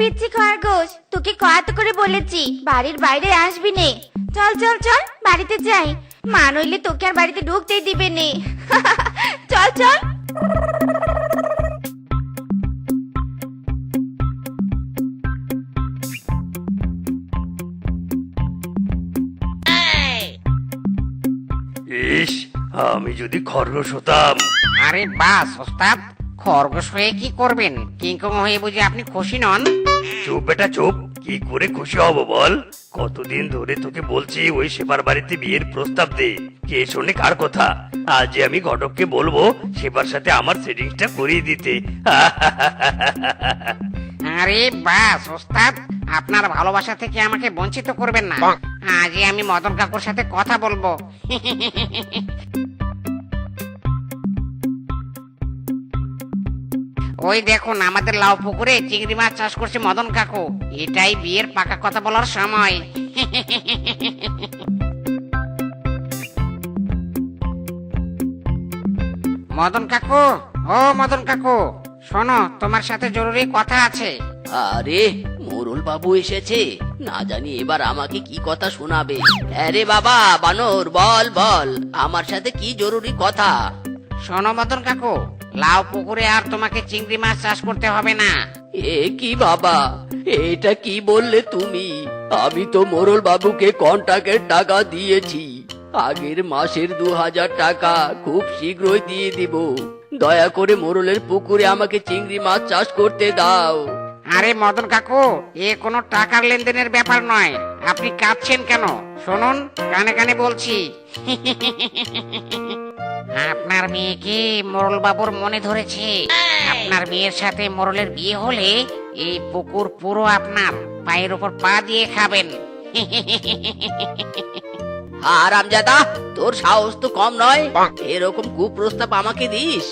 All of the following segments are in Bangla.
পিচ্ছি খরগোশ, তোকে কত করে বলেছি বাড়ির বাইরে আসবি নে। চল চল চল বাড়িতে যাই, মা নইলে তোকে আর বাড়িতে ঢুকতেই দিবে নে। চল চল। ইস, আমি যদি খরগোশ হতাম। আরে বাস ওস্তাদ, খরগোশ হয়ে কি করবেন? কিংকং হয়ে বুঝি আপনি খুশি নন? চুপ বেটা চুপ, কি করে খুশি হব বল? কতদিন ধরে তোকে বলছি ওই সেপার বাড়িতে বিয়ের প্রস্তাব দে, কে শোনে কার কথা? আজ আমি ঘটককে বলবো সেপার সাথে আমার সেটিংসটা করিয়ে দিতে। আরে বাস ওস্তাদ, আপনার ভালোবাসা থেকে আমাকে বঞ্চিত করবেন না। আজই আমি মদন কাকুর সাথে কথা বলবো। ওই দেখুন, আমাদের লাউ পুকুরে চিংড়ি মাছ চাষ করছে মদন কাকু। এটাই বিয়ের পাকা কথা বলার সময়। মদন কাকু, ও মদন কাকু, শোনো, তোমার সাথে জরুরি কথা আছে। আরে মোরল বাবু এসেছে, না জানি এবার আমাকে কি কথা শোনাবে। আরে বাবা বানর, বল বল, আমার সাথে কি জরুরি কথা? শোনো মদন কাকু, লাউ পুকুরে আর তোমাকে চিংড়ি মাছ চাষ করতে হবে না। এ কি বাবা, এটা কি বললে তুমি? আমি তো মোরল বাবুকে কন্ট্রাক্টের টাকা দিয়েছি, আগের মাসের 2000 টাকা খুব শীঘ্রই দিয়ে দিব। দয়া করে মোরলের পুকুরে আমাকে চিংড়ি মাছ চাষ করতে দাও। আরে মদন কাকু, এ কোনো টাকার লেনদেনের ব্যাপার নয়। আপনি কাঁদছেন কেন? শুনুন, কানে কানে বলছি। আপনার মেয়েকে মোরল বাবুর মনে ধরেছে। আপনার মেয়ের সাথে মোরলের বিয়ে হলে এই পুকুর পুরো আপনার, পায়ের উপর পা দিয়ে খাবেন। হারামজাদা, তোর সাহস তো কম নয়, এরকম কুপ্রস্তাব আমাকে দিস?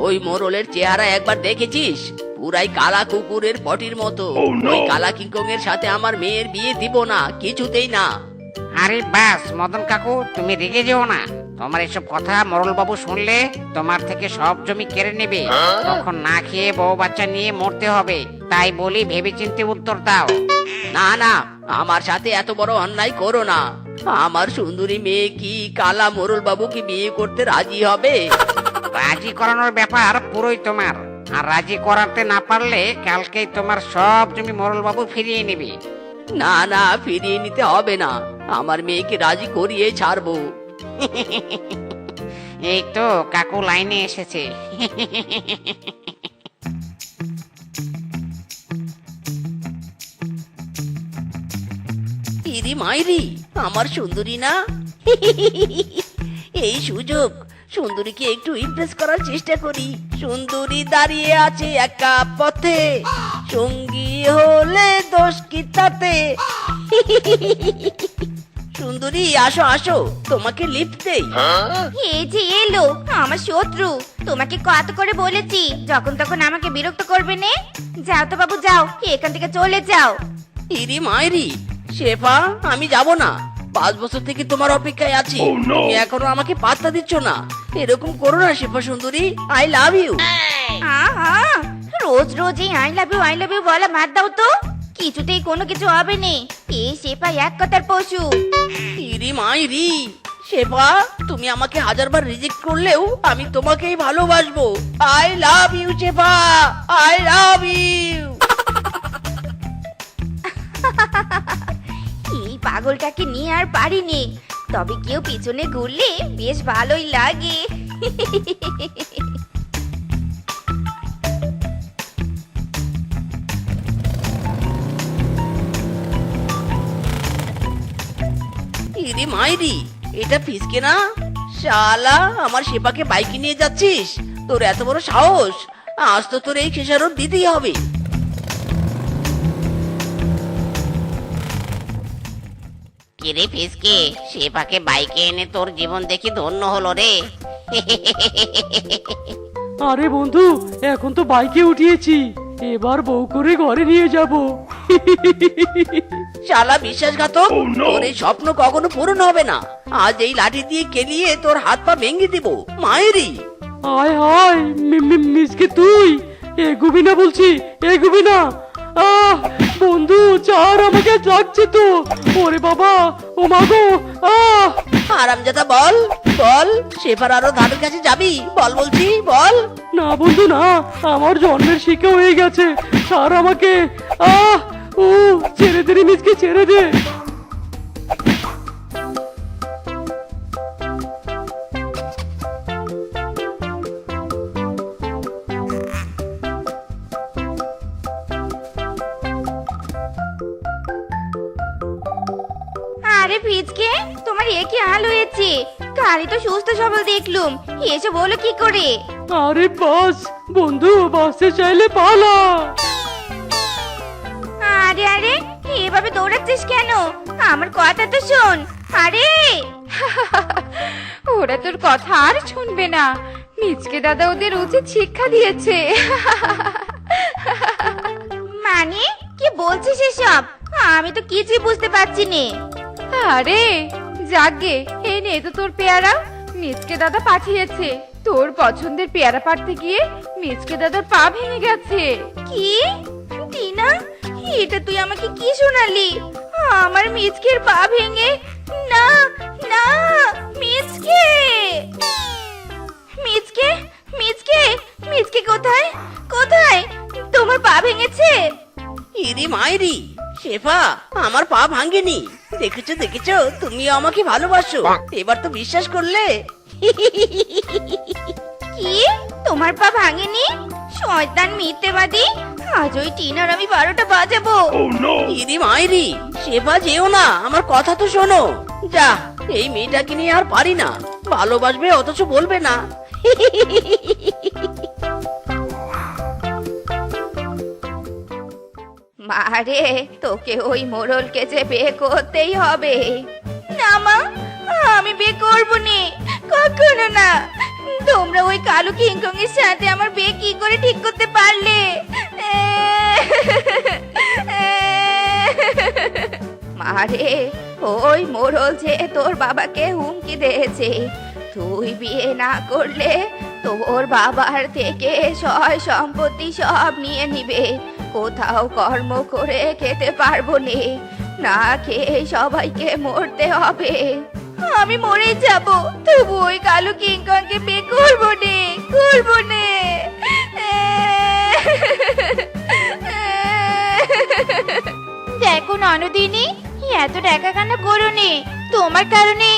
ওই মোরলের চেহারা একবার দেখেছিস? পুরাই কালা কুকুরের পটির মতো। ওই কালা কিংকং এর সাথে আমার মেয়ের বিয়ে দিব না, কিছুতেই না। আরে বাস মদন কাকু, তুমি রেগে যেও না। তোমার এসব কথা মোরল বাবু শুনলে তোমার থেকে সব জমি কেড়ে নেবে। তখন না খেয়ে বউ বাচ্চা নিয়ে মরতে হবে। তাই বলি ভেবেচিন্তে উত্তর দাও। না না, আমার সাথে এত বড় অন্যায় করো না। আমার সুন্দরী মেয়ে কি কালা মোরল বাবুকে বিয়ে করতে রাজি হবে? রাজি করানোর ব্যাপার পুরোই তোমার। আর রাজি করাতে না পারলে কালকেই তোমার সব জমি মোরল বাবু ফিরিয়ে নেবে। না না, ফিরিয়ে নিতে হবে না, আমার মেয়েকে রাজি করিয়ে ছাড়বো। এই তো কাকু লাইনে এসেছে। ইরি মাইরি, আমার সুন্দরী না? এই সুযোগ, সুন্দরীকে একটু ইমপ্রেস করার চেষ্টা করি। সুন্দরী দাঁড়িয়ে আছে একা পথে, সঙ্গী হলে দোষ কি তাতে? সুন্দরী আসো আসো, তোমাকে লিফট দেই। এই যে এলো আমার শত্রু, তোমাকে কত করে বলেছি যখন তখন আমাকে বিরক্ত করবে নে। যাও তো বাবু যাও, এখান থেকে চলে যাও। ইরি মাইরি, শেফা আমি যাব না। 5 বছর থেকে তোমার অপেক্ষায় আছি, তুমি এখনো আমাকে পাত্তা দিচ্ছ না। এরকম করো না শেফা সুন্দরী, আই লাভ ইউ। আহা, রোজ রোজ এই আই লাভ ইউ বলা বাদ দাও তো, কিছুতেই কোনো কিছু হবে নে। এই সেপা এক কথার পশু। ইরি মাইরি, শেফা তুমি আমাকে 1000 বার রিজেক্ট করলেও আমি তোমাকেই ভালোবাসবো। I love you Shefa, I love you. এই পাগলটাকে নিয়ে আর পারিনি, তবে কেউ পিছনে ঘুরলে বেশ ভালোই লাগে। ইরি মাইরি, এটা ফিসকে না? শালা, আমার শেফাকে বাইকে নিয়ে যাচ্ছিস? তোর এত বড় সাহস, আজ তো তোর এই খেসারত দিতেই হবে। কিরে ফিসকে, শেফাকে বাইকে এনে তোর জীবন দেখি ধন্য হলো রে। আরে বন্ধু, এখন তো বাইকে উঠিয়েছি, এবার বউ করে ঘরে নিয়ে যাব। শালা বিশ্বাসঘাতক, তোর এই স্বপ্ন কখনো পূরণ হবে না। আজ এই লাঠি দিয়ে কেলিয়ে তোর হাত পা ভেঙে দিব মায়েরি। আয় হায়, মিসকে তুই এগুবি না বলছি, এগুবি না। আহ স্যার আমাকে লাগছে তো। ওরে বাবা, ও মাগো, আহ! আরামজাদা বল বল, সেবার আরো ধারের কাছে যাবি? বল বলছি, বল। না বন্ধু না, আমার জন্মের শিক্ষা হয়ে গেছে। স্যার আমাকে, আহ! ও ছেড়ে দে রে মিচকে, ছেড়ে দে। আরে পিচকে, তোমার এ কি হাল হয়েছে? কালি তো সুস্থ সবল দেখলুম, এসে বলো কি করে? আরে বাস বন্ধু, বাসে চাইলে পালা। আরে আরে, এভাবে দৌড়াচ্ছিস কেন? আমার কথা তো শোন। আরে ওরা তোর কথা আর শুনবে না। মিচকে দাদা ওদের উচিত শিক্ষা দিয়েছে। মানে কি বলছিস এসব? আমি তো কিছুই বুঝতে পারছি নে। আরে যাগে, এই নে তো তোর পেয়ারা। মিচকে দাদা পাঠিয়েছে। তোর পছন্দের পেয়ারা পাড়তে গিয়ে মিচকে দাদার পা ভেঙে গেছে। কি টিনা, এটা তুই আমাকে কি শোনালি? আমার মিচকের পা ভেঙে? না না, মিচকে মিচকে মিচকে মিচকে কোথায় কোথায়? তোমার পা ভেঙেছে? ইরি মাইরি, শেফা আমার পা ভাঙেনি। দেখেছো দেখেছো, তুমি আমাকে ভালোবাসো, এবার তো বিশ্বাস করলে। কি, তোমার পা ভাঙেনি? শয়তান মিথ্যেবাদী, আজ ওই টিনার আমি 12টা বাজাবো। ইরি মাইরি, শেফা যেও না, আমার কথা তো শোনো। যা, এই মেয়েটাকে নিয়ে আর পারি না। ভালোবাসবে অথচ বলবে না। মারে, তোকে ওই মোড়লকে যে বিয়ে করতেই হবে। না মা, আমি বিয়ে করবো নি, কখনো না। তোমরা ওই কালো কিংকং এর সাথে আমার বিয়ে কি করে ঠিক করতে পারলে? মারে, ওই মোড়ল যে তোর বাবাকে হুমকি দিয়েছে, তুই বিয়ে না করলে তোর বাবার থেকে সয় সম্পত্তি সব নিয়ে নিবে। কোথাও কর্ম করে খেতে পারবো নে, না খেয়ে সবাইকে মরতে হবে। আমি মরে যাব, তবু ওই কালো কিংকংকে বিয়ে করবো নে, করবো নে। দেখো ননদিনী, এত টাকা কেন করো নে? তোমার কারণে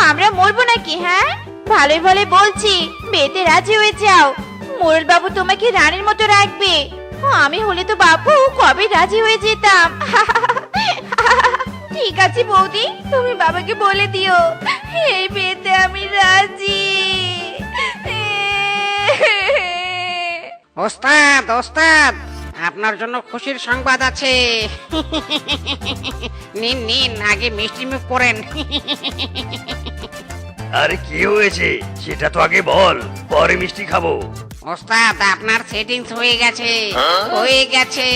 আমরা মরবো নাকি? হ্যাঁ, ভালোই ভালোই বলছি, বেতে রাজি হয়ে যাও। মোড়ল বাবু তোমাকে রানীর মতো রাখবে। আমি হলে তো বাবু কবে রাজি হয়ে যেতাম। ঠিক আছে বৌদি, তুমি বাবাকে বলে দিও এই বিয়েতে আমি রাজি। ওস্তাদ ওস্তাদ, আপনার জন্য খুশির সংবাদ আছে। নিন নিন, আগে মিষ্টি মুখ করেন। আরে কি হয়েছে সেটা তো আগে বল, পরে মিষ্টি খাবো। ওস্তাদ, আপনার সেটিংস হয়ে গেছে, হয়ে গেছে।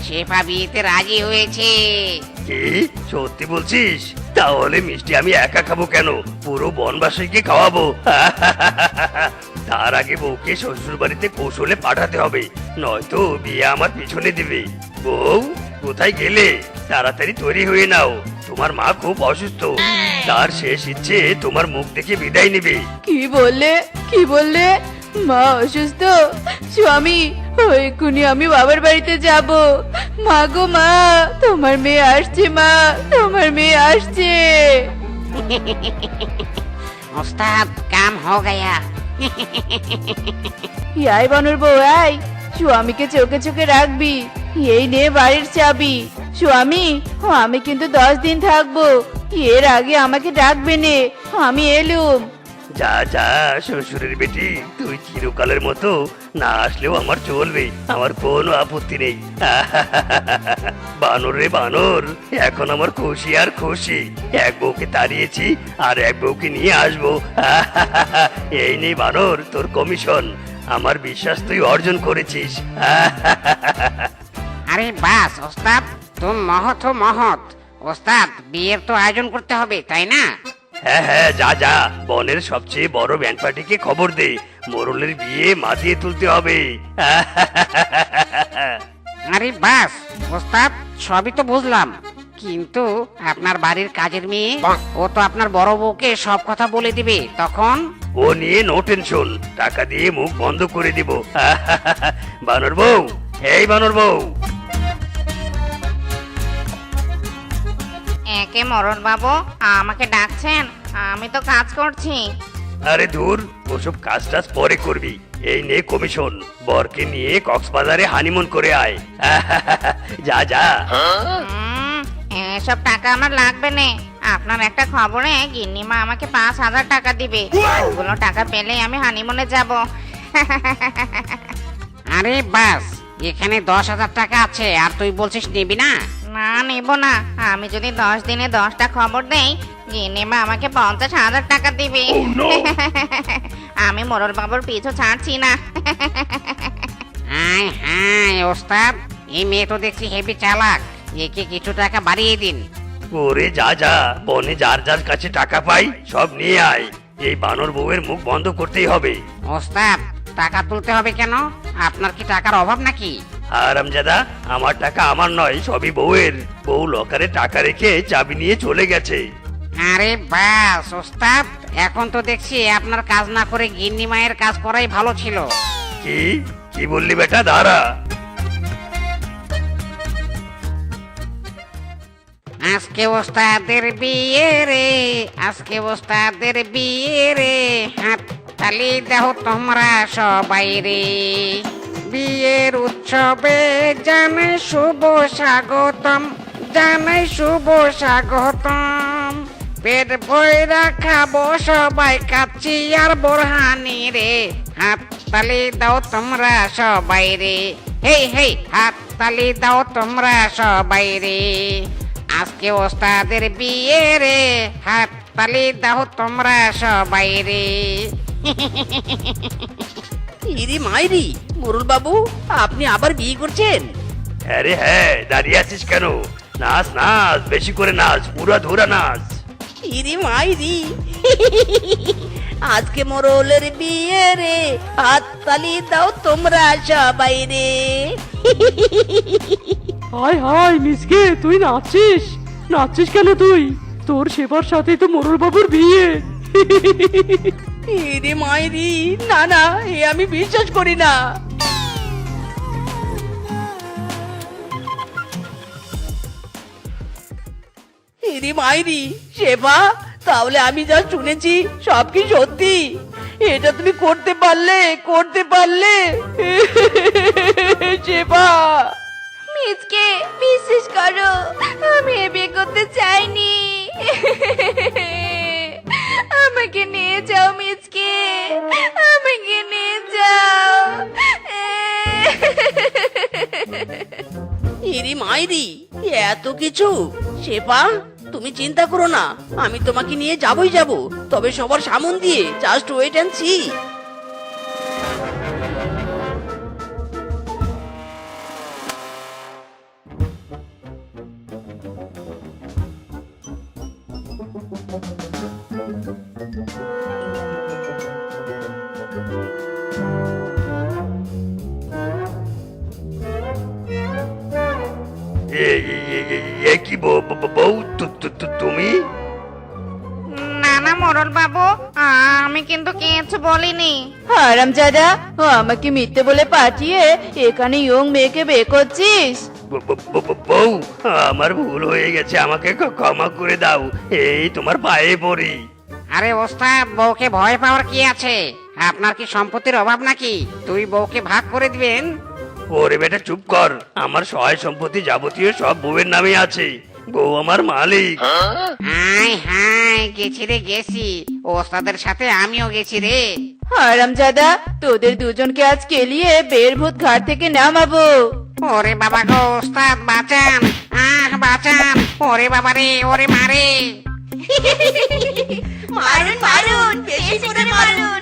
শেফা বিয়েতে রাজি হয়েছে। কি সত্যি বলছিস? তাহলে মিষ্টি আমি একা খাবো কেন? পুরো বনবাসীকে খাওয়াবো। তার আগে বউকে শ্বশুর বাড়িতে কৌশলে পাঠাতে হবে, নয়তো বিয়ে আমার পিছনে দিবে। বউ কোথায় গেলে? তাড়াতাড়ি তৈরি হয়ে নাও, তোমার মা খুব অসুস্থ। তার শেষ ইচ্ছে তোমার মুখ দেখে বিদায় নেবে। কি বললে, কি বললে? মা অসুস্থ? স্বামী, এক্ষুনি আমি বাবার বাড়িতে যাব। মা গো মা, তোমার মেয়ে আসছে, মা তোমার মেয়ে আসছে। ওস্তাদ, কাম হো গয়া। আয় বানর বউ, আয়। স্বামীকে চোখে চোখে রাখবি, এই নে বাড়ির চাবি। স্বামী, আমি কিন্তু 10 দিন থাকবো, এর আগে আমাকে ডাকবে নে, আমি এলুম। যা যা শ্বশুরের বেটি, তুই চিরকালের মতো না আসলেও আমার চলবে, আমার কোনো আপত্তি নেই। বানর রে বানর, এখন আমার খুশি আর খুশি। এক বউকে তাড়িয়েছি, আর এক বউকে নিয়ে আসবো। এই নেই বানর তোর কমিশন, আমার বিশ্বাস তুই অর্জন করেছিস। আরে বাস ওস্তাদ, তুম মহৎ হো মহৎ। ওস্তাদ, বিয়ের তো আয়োজন করতে হবে, তাই না? হ্যাঁ হ্যাঁ, যা যা, বনের সবচেয়ে বড় ব্যান্ড পার্টিকে খবর দে, মোরলের বিয়ে মাতিয়ে তুলতে হবে। আরে বাস, ওস্তাদ সবই তো বুঝলাম, কিন্তু আপনার বাড়ির কাজের মেয়ে ও তো আপনার বড় বউকে সব কথা বলে দিবে, তখন? ও নিয়ে নো টেনশন, টাকা দিয়ে মুখ বন্ধ করে দিব। বানর বউ, এই বানর বউ। একে মরণ বাবু, আমাকে ডাকছেন? আমি তো কাজ করছি। আরে দূর, ওসব কাজ টাজ পরে করবি। এই নে কমিশন, বরকে নিয়ে কক্সবাজারে হানিমুন করে আয়। যা যা। এসব টাকা আমার লাগবে না। আপনার একটা খবরে গিন্নিমা আমাকে 5,000 টাকা দিবে। ওগুলো টাকা পেলেই আমি হানিমুনে যাব। আরে বাস, এখানে 10,000 টাকা আছে, আর তুই বলছিস নিবি না? না, নেব না। আমি যদি 10 দিনে 10টা খবর দেই, গিন্নিমা আমাকে 50,000 টাকা দিবে। আমি মোরল বাবুর পিছু ছাড়ছি না। হাই হাই ওস্তাদ, এই মেয়ে তো দেখছি হেভি চালাক, একে কিছু টাকা বাড়িয়ে দিন। ওরে যা যা, বনে যার যার কাছে টাকা পাই সব নিয়ে আয়। এই বানর বউয়ের মুখ বন্ধ করতেই হবে। ওস্তাদ, টাকা তুলতে হবে কেন? আপনার কি টাকার অভাব নাকি? আরামজাদা, আমার টাকা আমার নয়, সবই বউয়ের। বউ লকারে টাকা রেখে চাবি নিয়ে চলে গেছে। আরে বাস ওস্তাদ, এখন তো দেখছি আপনার কাজ না করে গিন্নি মায়ের কাজ করাই ভালো ছিল। কি কি বললি বেটা? দাঁড়া। আজকে ওস্তাদের বিয়ে রে, আজকে ওস্তাদের বিয়ে রে, হাত তালি দাও তোমরা সবাই রে। বিয়ের উৎসবে জানাই শুভ স্বাগতম, জানাই শুভ স্বাগতম। পেট ভইরা খাবো সবাই কাচ্চি আর বোরহানি রে, হাত তালি দাও তোমরা সবাই রে। হেই হেই, হাত তালি দাও তোমরা সবাই রে। আজকে ওস্তাদের বিয়ে রে, হাত তালি দাও তোমরা সবাই রে। ইরি মাইরি, মোরল বাবু আপনি আবার বিয়ে করছেন? আরে হ্যাঁ, দাঁড়িয়ে আছিস কেন? নাচ নাচ, বেশি করে নাচ, পুরা ধুরা নাচ। ইরি মাইরি, আজকে মোরলের বিয়ে রে, হাত তালি দাও তোমরা সবাই রে। হাই হাই মিসকে, তুই নাচছিস? নাচছিস কেন তুই? তোর সেবার সাথে তো মোরল বাবুর বিয়ে। ইরি মাইরি, না না, এ আমি বিশ্বাস করি না। ইরি মাইরি, শেফা, তাহলে আমি যা শুনেছি সব কি সত্যি? এটা তুমি করতে পারলে, করতে পারলে? শেফা, মিচকে, বিশ্বাস করো, আমি এ বিয়ে করতে চাইনি। আমাকে নিয়ে যাও মিচকে, আমাকে নিয়ে যাও। ইরি মাইরি, এত কিছু? শেফা, তুমি চিন্তা করো না, আমি তোমাকে নিয়ে যাবই যাব, তবে সবার সামন দিয়ে। Just wait and see. এ কি বউ, তুমি? না না মোরল বাবু, আমি কিন্তু কিছু বলিনি। হারামজাদা, ও আমাকে মিথ্যে বলে পাঠিয়ে এখানে ইয়ং মেয়েকে বিয়ে করছিস? বউ, আমার ভুল হয়ে গেছে, আমাকে ক্ষমা করে দাও, এই তোমার পায়ে পড়ি। আরে ওস্তাদ, বউকে ভয় পাওয়ার কি আছে? আপনার কি সম্পত্তির অভাব নাকি? তুই বউকে ভাগ করে দিবেন? ওরে বেটা চুপ কর, আমার সহায় সম্পত্তি যাবতীয় সব বউয়ের নামে আছে, বউ আমার মালিক। হাই হাই, গেছি রে গেছি, ওস্তাদের সাথে আমিও গেছি রে। হারামজাদা, তোদের দুজনকে আজ কেলিয়ে বের ভূত ঘাট থেকে নামাবো। ওরে বাবা গো, ওস্তাদ বাঁচান, বাঁচান, ওরে বাবা রে, ওরে মারে। মারুন মারুন, বেশি করে মারুন।